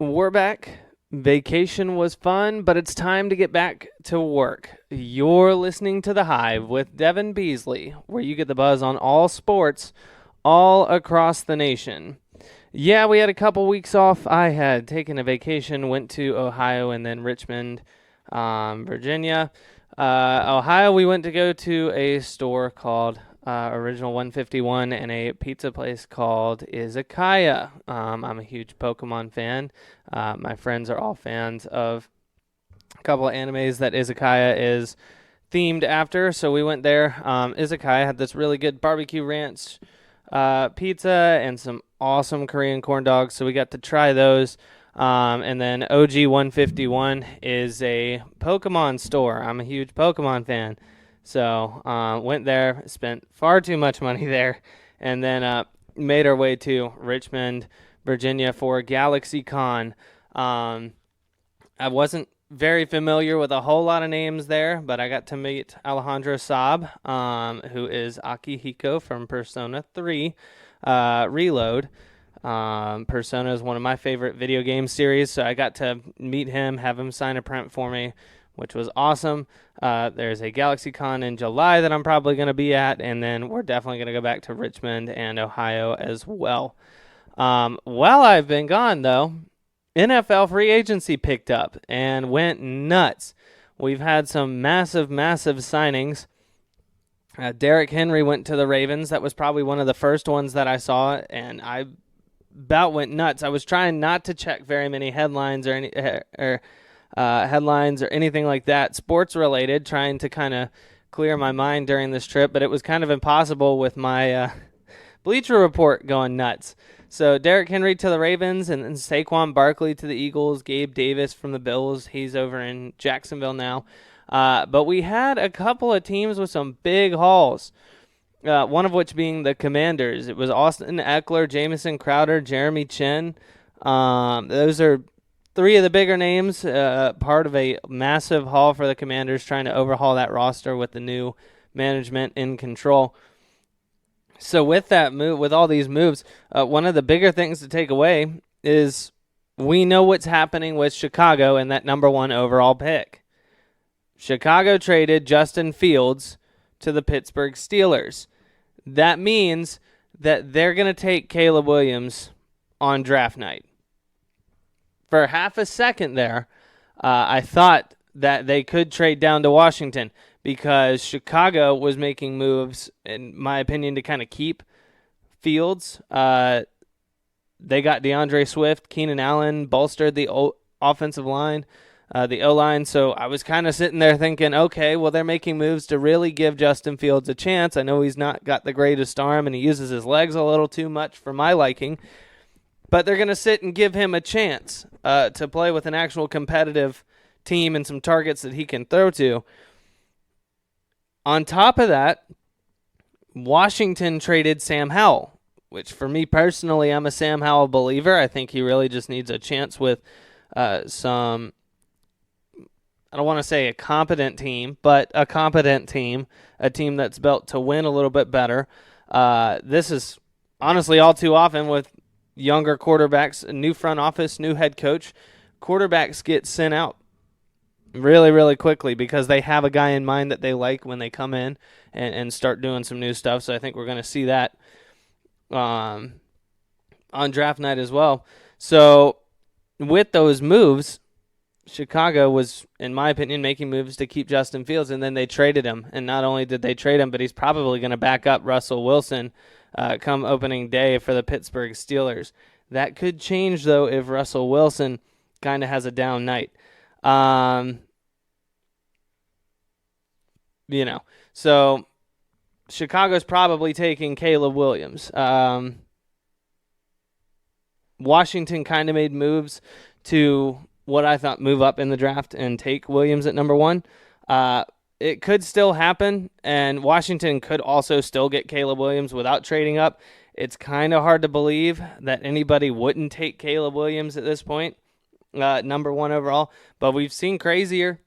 We're back. Vacation was fun, but it's time to get back to work. You're listening to The Hive with Devin Beasley, where you get the buzz on all sports all across the nation. Yeah, we had a couple weeks off. I had taken a vacation, went to Ohio and then Richmond, Virginia. Ohio, we went to go to a store called Original 151 and a pizza place called Izakaya. I'm a huge Pokemon fan. My friends are all fans of a couple of animes that Izakaya is themed after, so we went there. Izakaya had this really good barbecue ranch pizza and some awesome Korean corn dogs, so we got to try those. And then OG 151 is a Pokemon store. I'm a huge Pokemon fan. So went there, spent far too much money there, and then made our way to Richmond, Virginia for GalaxyCon. I wasn't very familiar with a whole lot of names there, but I got to meet Alejandro Saab, who is Akihiko from Persona 3 Reload. Persona is one of my favorite video game series, so I got to meet him, have him sign a print for me, which was awesome. There's a GalaxyCon in July that I'm probably going to be at, and then we're definitely going to go back to Richmond and Ohio as well. While I've been gone, though, NFL free agency picked up and went nuts. We've had some massive signings. Derrick Henry went to the Ravens. That was probably one of the first ones that I saw, and I about went nuts. I was trying not to check very many headlines or anything like that, sports related, trying to kind of clear my mind during this trip, but it was kind of impossible with my Bleacher Report going nuts. So Derrick Henry to the Ravens, and then Saquon Barkley to the Eagles, Gabe Davis from the Bills. He's over in Jacksonville now. But we had a couple of teams with some big hauls, one of which being the Commanders. It was Austin Eckler, Jamison Crowder, Jeremy Chin. Those are three of the bigger names, part of a massive haul for the Commanders, trying to overhaul that roster with the new management in control. So with that move, with all these moves, one of the bigger things to take away is we know what's happening with Chicago and that number 1 overall pick. Chicago traded Justin Fields to the Pittsburgh Steelers. That means that they're going to take Caleb Williams on draft night. For half a second there, I thought that they could trade down to Washington because Chicago was making moves, in my opinion, to kind of keep Fields. They got DeAndre Swift, Keenan Allen, bolstered the offensive line, the O-line. So I was kind of sitting there thinking, okay, well, they're making moves to really give Justin Fields a chance. I know he's not got the greatest arm, and he uses his legs a little too much for my liking. But they're going to sit and give him a chance to play with an actual competitive team and some targets that he can throw to. On top of that, Washington traded Sam Howell, which for me personally, I'm a Sam Howell believer. I think he really just needs a chance with some, I don't want to say a competent team, but a competent team, a team that's built to win a little bit better. This is honestly all too often with younger quarterbacks, a new front office, new head coach. Quarterbacks get sent out really quickly because they have a guy in mind that they like when they come in and start doing some new stuff. So I think we're going to see that on draft night as well. So with those moves, Chicago was, in my opinion, making moves to keep Justin Fields, and then they traded him. And not only did they trade him, but he's probably going to back up Russell Wilson come opening day for the Pittsburgh Steelers. That could change, though, if Russell Wilson kind of has a down night. So Chicago's probably taking Caleb Williams. Washington kind of made moves to what I thought move up in the draft and take Williams at number 1. It could still happen, and Washington could also still get Caleb Williams without trading up. It's kind of hard to believe that anybody wouldn't take Caleb Williams at this point, number 1 overall, but we've seen crazier,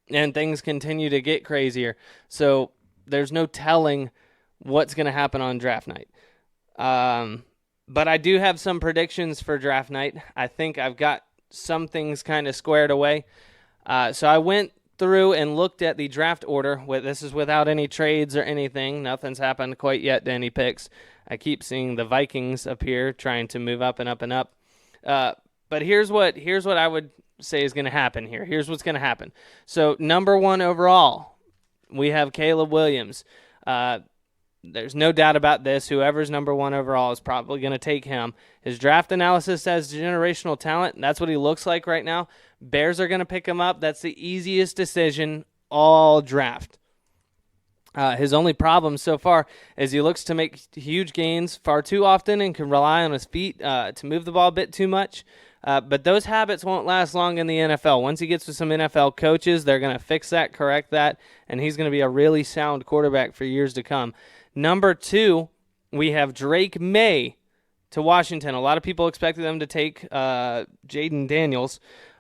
and things continue to get crazier. So there's no telling what's going to happen on draft night. But I do have some predictions for draft night. I think I've got some things kind of squared away. So I went through and looked at the draft order. This is without any trades or anything. Nothing's happened quite yet to any picks. I keep seeing the Vikings appear, trying to move up and up and up. But here's what I would say is going to happen here. Here's what's going to happen. So number 1 overall, we have Caleb Williams. There's no doubt about this. Whoever's number 1 overall is probably going to take him. His draft analysis says generational talent. And that's what he looks like right now. Bears are going to pick him up. That's the easiest decision all draft. His only problem so far is he looks to make huge gains far too often and can rely on his feet to move the ball a bit too much. But those habits won't last long in the NFL. Once he gets with some NFL coaches, they're going to fix that, correct that, and he's going to be a really sound quarterback for years to come. Number 2, we have Drake May to Washington. A lot of people expected them to take Jaden Daniels.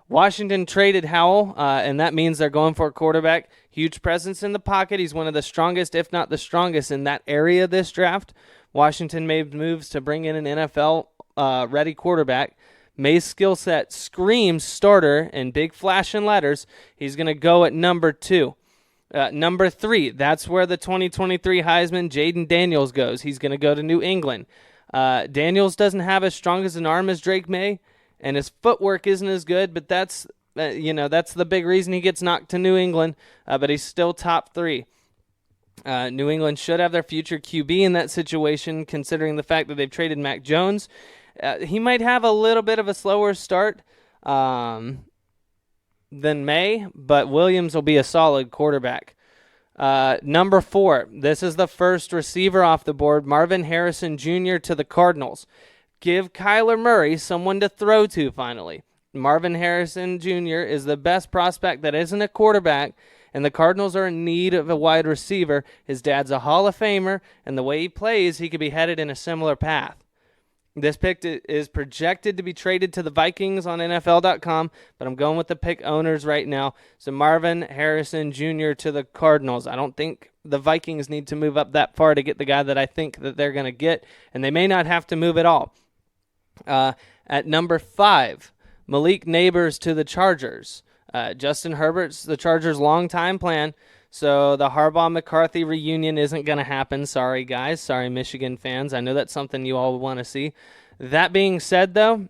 Washington traded Howell, and that means they're going for a quarterback. Huge presence in the pocket. He's one of the strongest, if not the strongest, in that area this draft. Washington made moves to bring in an NFL-ready quarterback. May's skill set screams starter in big flashing letters. He's going to go at number 2. Number 3, that's where the 2023 Heisman Jaden Daniels goes. He's going to go to New England. Daniels doesn't have as strong as an arm as Drake May, and his footwork isn't as good, but that's the big reason he gets knocked to New England, but he's still top 3. New England should have their future QB in that situation, considering the fact that they've traded Mac Jones. He might have a little bit of a slower start than May, but Williams will be a solid quarterback. Number 4, this is the first receiver off the board, Marvin Harrison Jr. to the Cardinals. Give Kyler Murray someone to throw to finally. Marvin Harrison Jr. is the best prospect that isn't a quarterback, and the Cardinals are in need of a wide receiver. His dad's a Hall of Famer, and the way he plays, he could be headed in a similar path. This pick is projected to be traded to the Vikings on NFL.com, but I'm going with the pick owners right now. So Marvin Harrison Jr. to the Cardinals. I don't think the Vikings need to move up that far to get the guy that I think that they're going to get, and they may not have to move at all. At number 5, Malik Neighbors to the Chargers. Justin Herbert's the Chargers' long-time plan, so the Harbaugh-McCarthy reunion isn't going to happen. Sorry, guys. Sorry, Michigan fans. I know that's something you all want to see. That being said, though,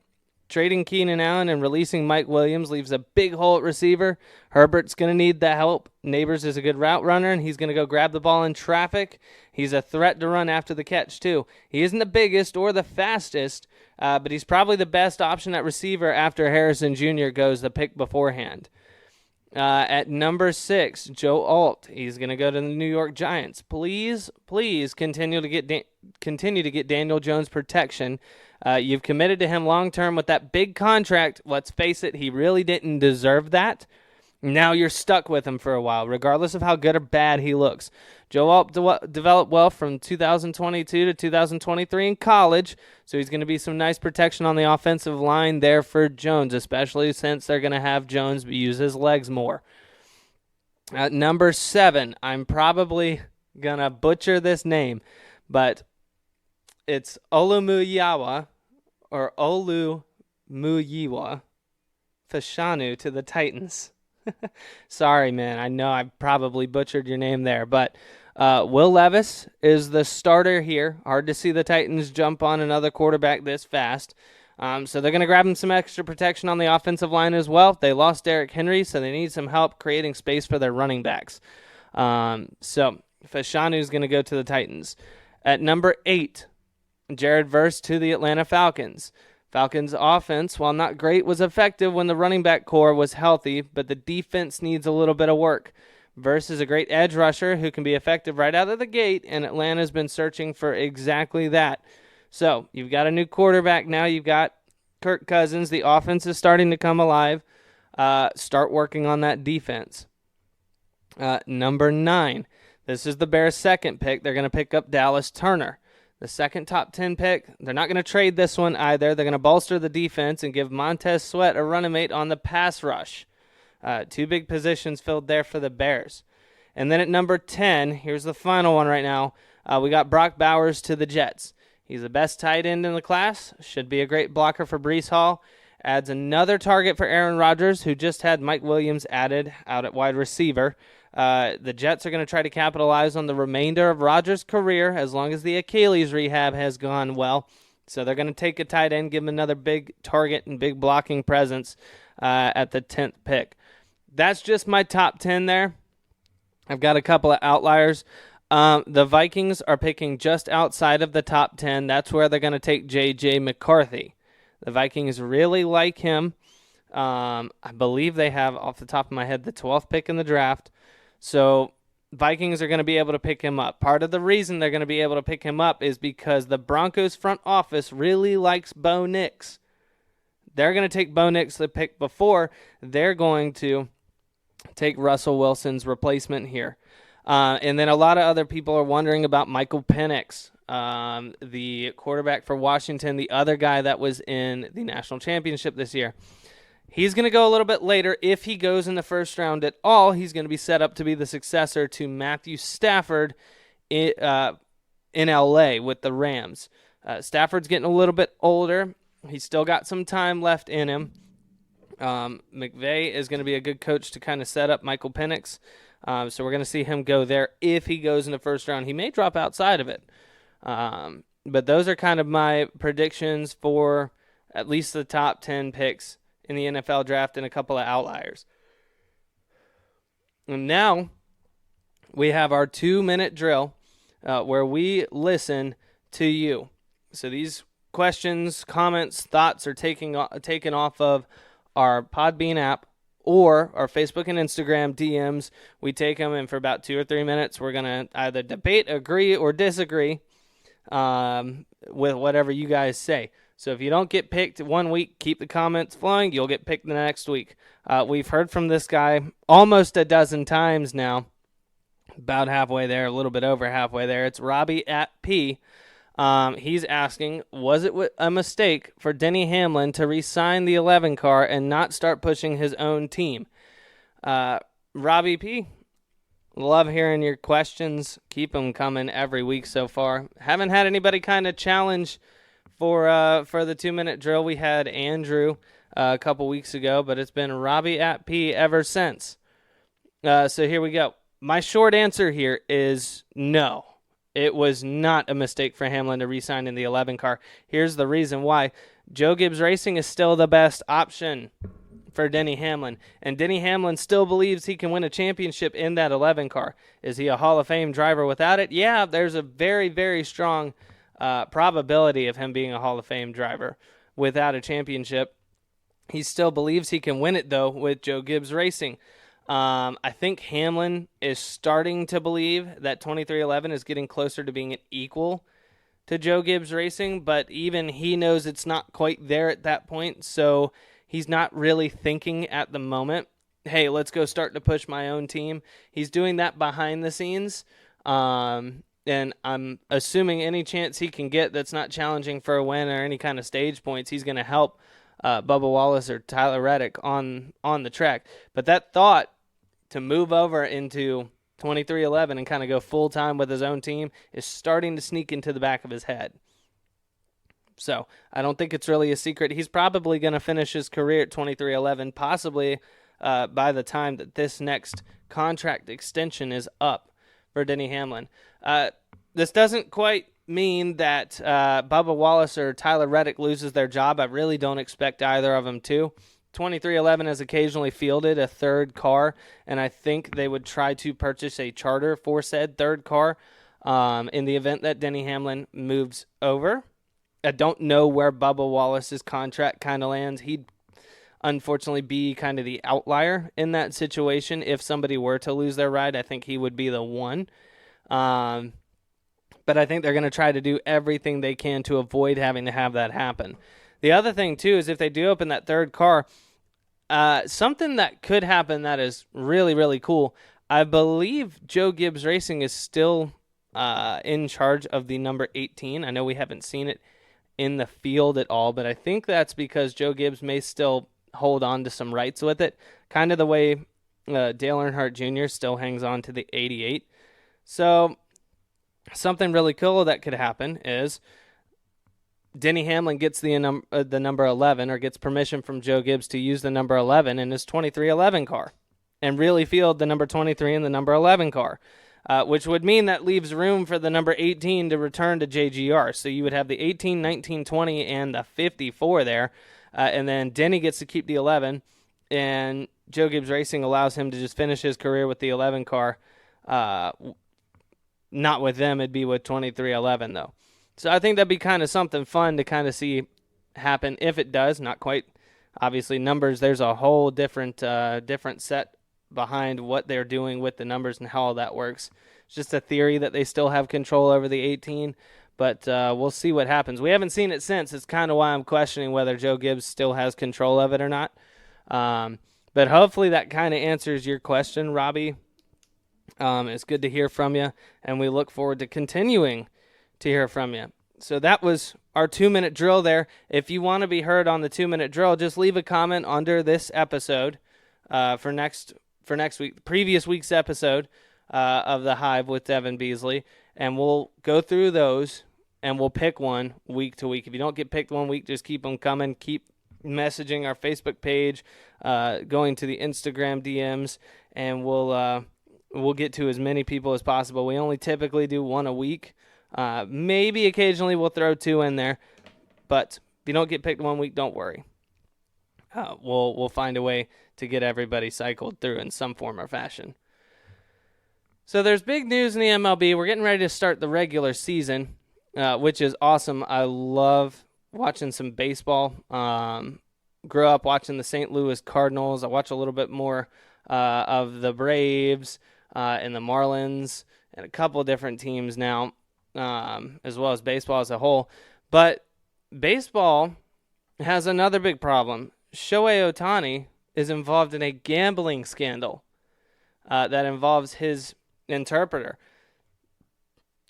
trading Keenan Allen and releasing Mike Williams leaves a big hole at receiver. Herbert's going to need the help. Neighbors is a good route runner, and he's going to go grab the ball in traffic. He's a threat to run after the catch, too. He isn't the biggest or the fastest, but he's probably the best option at receiver after Harrison Jr. goes the pick beforehand. At number 6, Joe Alt. He's going to go to the New York Giants. Please continue to get Daniel Jones protection. You've committed to him long-term with that big contract. Let's face it, he really didn't deserve that. Now you're stuck with him for a while, regardless of how good or bad he looks. Joe Alt developed well from 2022 to 2023 in college, so he's going to be some nice protection on the offensive line there for Jones, especially since they're going to have Jones use his legs more. At number 7, I'm probably going to butcher this name, but it's Olumuyiwa Fashanu to the Titans. Sorry, man. I know I probably butchered your name there, but Will Levis is the starter here. Hard to see the Titans jump on another quarterback this fast. So they're going to grab him some extra protection on the offensive line as well. They lost Derrick Henry, so they need some help creating space for their running backs. So Fashanu is going to go to the Titans. At number 8, Jared Verse to the Atlanta Falcons. Falcons' offense, while not great, was effective when the running back core was healthy, but the defense needs a little bit of work. Verse is a great edge rusher who can be effective right out of the gate, and Atlanta's been searching for exactly that. So you've got a new quarterback now. You've got Kirk Cousins. The offense is starting to come alive. Start working on that defense. Number 9. This is the Bears' second pick. They're going to pick up Dallas Turner. The second top 10 pick, they're not going to trade this one either. They're going to bolster the defense and give Montez Sweat a running mate on the pass rush. 2 big positions filled there for the Bears. And then at number 10, here's the final one right now. We got Brock Bowers to the Jets. He's the best tight end in the class. Should be a great blocker for Breece Hall. Adds another target for Aaron Rodgers, who just had Mike Williams added out at wide receiver. The Jets are going to try to capitalize on the remainder of Rodgers' career as long as the Achilles rehab has gone well. So they're going to take a tight end, give him another big target and big blocking presence at the 10th pick. That's just my top 10 there. I've got a couple of outliers. The Vikings are picking just outside of the top 10. That's where they're going to take J.J. McCarthy. The Vikings really like him. I believe they have, off the top of my head, the 12th pick in the draft. So Vikings are going to be able to pick him up. Part of the reason they're going to be able to pick him up is because the Broncos front office really likes Bo Nix. They're going to take Bo Nix the pick before they're going to take Russell Wilson's replacement here. And then a lot of other people are wondering about Michael Penix, the quarterback for Washington, the other guy that was in the national championship this year. He's going to go a little bit later. If he goes in the first round at all, he's going to be set up to be the successor to Matthew Stafford in L.A. with the Rams. Stafford's getting a little bit older. He's still got some time left in him. McVay is going to be a good coach to kind of set up Michael Penix. So we're going to see him go there if he goes in the first round. He may drop outside of it. But those are kind of my predictions for at least the top 10 picks in the NFL draft and a couple of outliers. And now we have our 2-minute drill where we listen to you. So these questions, comments, thoughts are taken off of our Podbean app or our Facebook and Instagram DMs. We take them, and for about 2 or 3 minutes, we're going to either debate, agree, or disagree with whatever you guys say. So if you don't get picked one week, keep the comments flowing. You'll get picked the next week. We've heard from this guy almost a dozen times now, about halfway there, a little bit over halfway there. It's Robbie at P. He's asking, was it a mistake for Denny Hamlin to re-sign the 11 car and not start pushing his own team? Robbie P., love hearing your questions. Keep them coming every week so far. Haven't had anybody kind of challenge for the 2-minute drill. We had Andrew a couple weeks ago, but it's been Robbie at P ever since. So here we go. My short answer here is no. It was not a mistake for Hamlin to re-sign in the 11 car. Here's the reason why. Joe Gibbs Racing is still the best option for Denny Hamlin, and Denny Hamlin still believes he can win a championship in that 11 car. Is he a Hall of Fame driver without it? Yeah, there's a very, very strong probability of him being a Hall of Fame driver without a championship. He still believes he can win it, though, with Joe Gibbs Racing. I think Hamlin is starting to believe that 2311 is getting closer to being an equal to Joe Gibbs Racing, but even he knows it's not quite there at that point, so he's not really thinking at the moment, hey, let's go start to push my own team. He's doing that behind the scenes, and I'm assuming any chance he can get that's not challenging for a win or any kind of stage points, he's going to help Bubba Wallace or Tyler Reddick on the track. But that thought to move over into 2311 and kind of go full-time with his own team is starting to sneak into the back of his head. So I don't think it's really a secret. He's probably going to finish his career at 2311, possibly by the time that this next contract extension is up for Denny Hamlin. This doesn't quite mean that Bubba Wallace or Tyler Reddick loses their job. I really don't expect either of them to. 2311 has occasionally fielded a third car, and I think they would try to purchase a charter for said third car in the event that Denny Hamlin moves over. I don't know where Bubba Wallace's contract kind of lands. He'd unfortunately be kind of the outlier in that situation. If somebody were to lose their ride, I think he would be the one. But I think they're going to try to do everything they can to avoid having to have that happen. The other thing, too, is if they do open that third car, something that could happen that is really, really cool, I believe Joe Gibbs Racing is still in charge of the number 18. I know we haven't seen it in the field at all, but I think that's because Joe Gibbs may still hold on to some rights with it, kind of the way Dale Earnhardt Jr. still hangs on to the 88. So something really cool that could happen is Denny Hamlin gets the number 11, or gets permission from Joe Gibbs to use the number 11 in his 2311 car, and really field the number 23 in the number 11 car, which would mean that leaves room for the number 18 to return to JGR. So you would have the 18, 19, 20, and the 54 there, and then Denny gets to keep the 11, and Joe Gibbs Racing allows him to just finish his career with the 11 car. Not with them, it'd be with 2311 though. So I think that'd be kind of something fun to kind of see happen if it does. Not quite, obviously, numbers. There's a whole different set behind what they're doing with the numbers and how all that works. It's just a theory that they still have control over the 18, but we'll see what happens. We haven't seen it since. It's kind of why I'm questioning whether Joe Gibbs still has control of it or not. But hopefully that kind of answers your question, Robbie. It's good to hear from you, and we look forward to continuing to hear from you. So that was our 2-minute drill there. If you want to be heard on the 2-minute drill, just leave a comment under this episode for next week, previous week's episode of the Hive with Devin Beasley, and we'll go through those and we'll pick one week to week. If you don't get picked one week, just keep them coming. Keep messaging our Facebook page, going to the Instagram DMs, and we'll get to as many people as possible. We only typically do one a week. Maybe occasionally we'll throw 2 in there, but if you don't get picked one week, don't worry. We'll find a way to get everybody cycled through in some form or fashion. So there's big news in the MLB. We're getting ready to start the regular season, which is awesome. I love watching some baseball. Grew up watching the St. Louis Cardinals. I watch a little bit more of the Braves and the Marlins and a couple different teams now, as well as baseball as a whole. But baseball has another big problem. Shohei Ohtani is involved in a gambling scandal that involves his interpreter,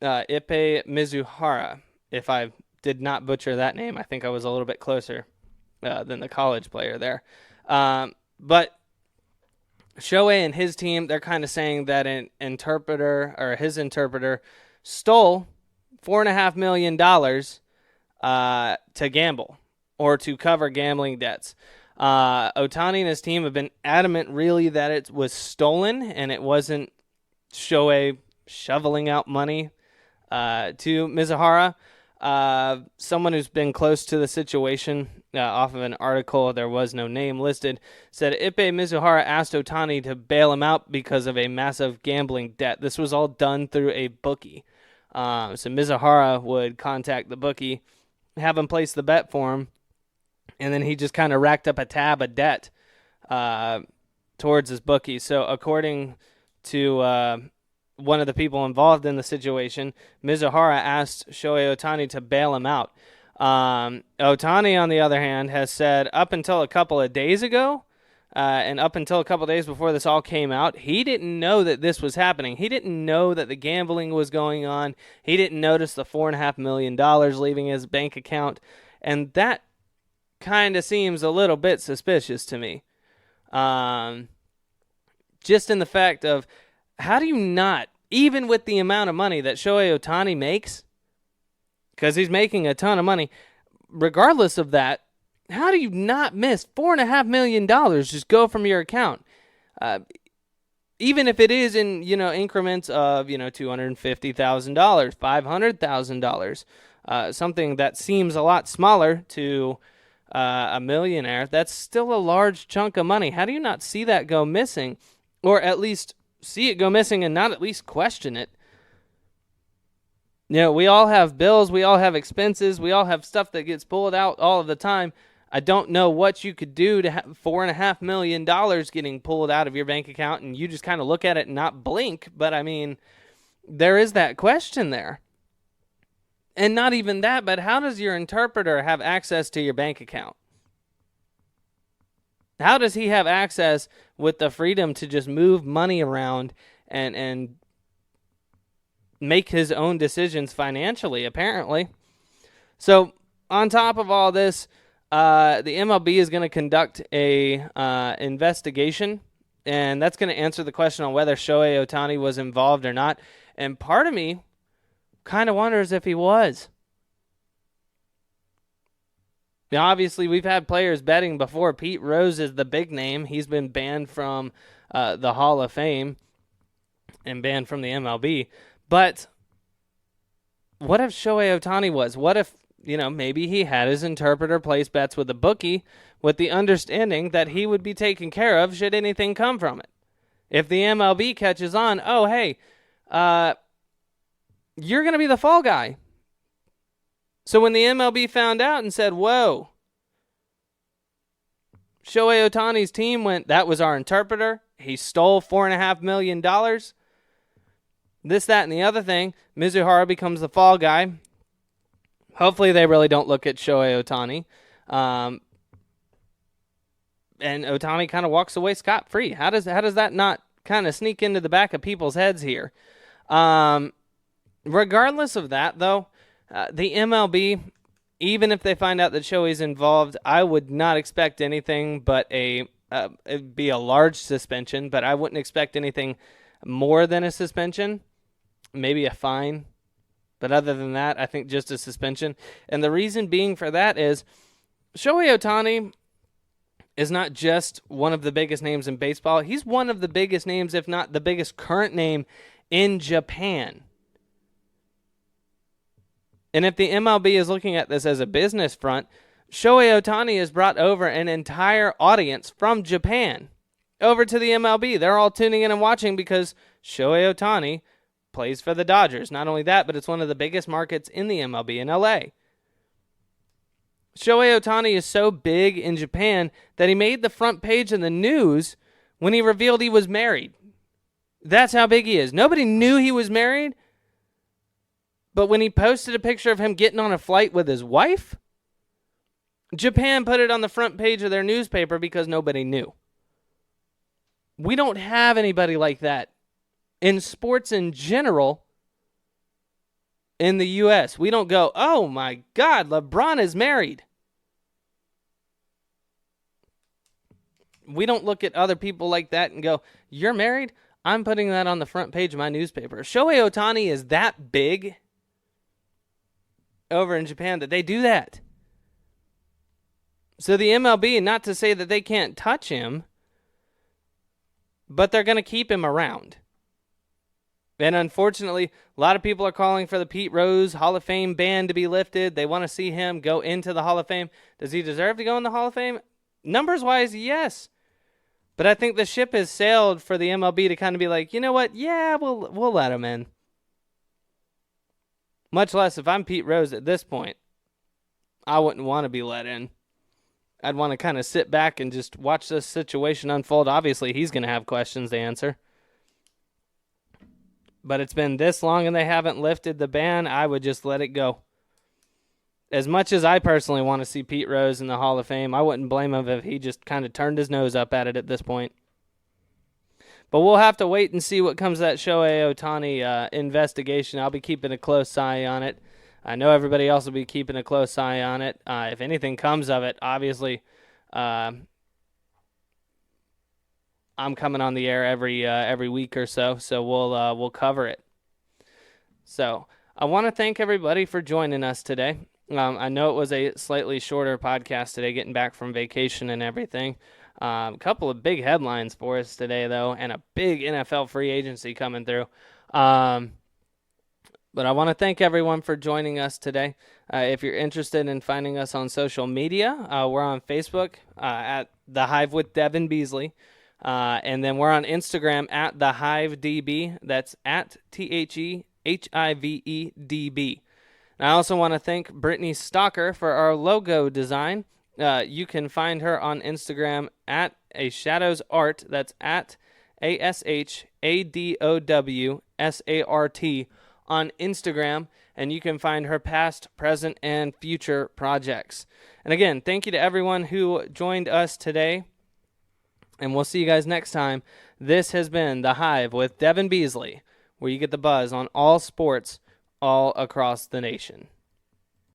Ippei Mizuhara. If I did not butcher that name, I think I was a little bit closer than the college player there. But Shohei and his team, they're kind of saying that his interpreter stole $4.5 million to gamble or to cover gambling debts. Ohtani and his team have been adamant, really, that it was stolen and it wasn't Shohei shoveling out money to Mizuhara. Someone who's been close to the situation, off of an article, there was no name listed, said Ippei Mizuhara asked Ohtani to bail him out because of a massive gambling debt. This was all done through a bookie. So Mizuhara would contact the bookie, have him place the bet for him, and then he just kind of racked up a tab of debt towards his bookie. So according to one of the people involved in the situation, Mizuhara asked Shohei Ohtani to bail him out. Ohtani, on the other hand, has said up until a couple of days ago, and up until a couple of days before this all came out, he didn't know that this was happening. He didn't know that the gambling was going on. He didn't notice the $4.5 million leaving his bank account, and that kind of seems a little bit suspicious to me. Just in the fact of, how do you not, even with the amount of money that Shohei Ohtani makes, because he's making a ton of money, regardless of that, how do you not miss $4.5 million just go from your account? Even if it is in, increments of, $250,000, $500,000, something that seems a lot smaller to a millionaire, that's still a large chunk of money. How do you not see that go missing, or at least see it go missing and not at least question it? We all have bills, we all have expenses, we all have stuff that gets pulled out all of the time. I don't know what you could do to have $4.5 million getting pulled out of your bank account and you just kind of look at it and not blink, but I mean, there is that question there. And not even that, but how does your interpreter have access to your bank account? How does he have access with the freedom to just move money around and make his own decisions financially, apparently? So on top of all this, the MLB is going to conduct a investigation, and that's going to answer the question on whether Shohei Ohtani was involved or not. And part of me kind of wonders if he was. Now, obviously, we've had players betting before. Pete Rose is the big name. He's been banned from the Hall of Fame and banned from the MLB. But what if Shohei Ohtani was? What if, maybe he had his interpreter place bets with the bookie with the understanding that he would be taken care of should anything come from it? If the MLB catches on, oh, hey, you're going to be the fall guy. So when the MLB found out and said, whoa, Shohei Ohtani's team went, that was our interpreter. He stole $4.5 million. This, that, and the other thing. Mizuhara becomes the fall guy. Hopefully they really don't look at Shohei Ohtani. And Ohtani kind of walks away scot-free. How does that not kind of sneak into the back of people's heads here? Regardless of that, though, the MLB, even if they find out that Shohei's involved, I would not expect anything but it'd be a large suspension, but I wouldn't expect anything more than a suspension, maybe a fine. But other than that, I think just a suspension. And the reason being for that is Shohei Ohtani is not just one of the biggest names in baseball. He's one of the biggest names, if not the biggest current name in Japan. And if the MLB is looking at this as a business front, Shohei Ohtani has brought over an entire audience from Japan over to the MLB. They're all tuning in and watching because Shohei Ohtani plays for the Dodgers. Not only that, but it's one of the biggest markets in the MLB in LA. Shohei Ohtani is so big in Japan that he made the front page of the news when he revealed he was married. That's how big he is. Nobody knew he was married, but when he posted a picture of him getting on a flight with his wife, Japan put it on the front page of their newspaper because nobody knew. We don't have anybody like that in sports in general in the U.S. We don't go, oh my God, LeBron is married. We don't look at other people like that and go, you're married? I'm putting that on the front page of my newspaper. Shohei Ohtani is that big over in Japan that they do that. So the MLB, not to say that they can't touch him, but they're going to keep him around. And unfortunately, a lot of people are calling for the Pete Rose Hall of Fame ban to be lifted. They want to see him go into the Hall of Fame. Does he deserve to go in the Hall of Fame? Numbers-wise, yes. But I think the ship has sailed for the MLB to kind of be like, you know what? Yeah, we'll let him in. Much less if I'm Pete Rose at this point, I wouldn't want to be let in. I'd want to kind of sit back and just watch this situation unfold. Obviously, he's going to have questions to answer. But it's been this long and they haven't lifted the ban, I would just let it go. As much as I personally want to see Pete Rose in the Hall of Fame, I wouldn't blame him if he just kind of turned his nose up at it at this point. But we'll have to wait and see what comes of that Shohei Ohtani investigation. I'll be keeping a close eye on it. I know everybody else will be keeping a close eye on it. If anything comes of it, obviously, I'm coming on the air every week or so we'll cover it. So I want to thank everybody for joining us today. I know it was a slightly shorter podcast today, getting back from vacation and everything. A couple of big headlines for us today, though, and a big NFL free agency coming through. But I want to thank everyone for joining us today. If you're interested in finding us on social media, we're on Facebook at The Hive with Devin Beasley. And then we're on Instagram at The Hive DB. That's at TheHivedB. And I also want to thank Brittany Stalker for our logo design. You can find her on Instagram at A Shadows Art. That's at ASHADOWSART on Instagram. And you can find her past, present, and future projects. And again, thank you to everyone who joined us today. And we'll see you guys next time. This has been The Hive with Devin Beasley, where you get the buzz on all sports all across the nation.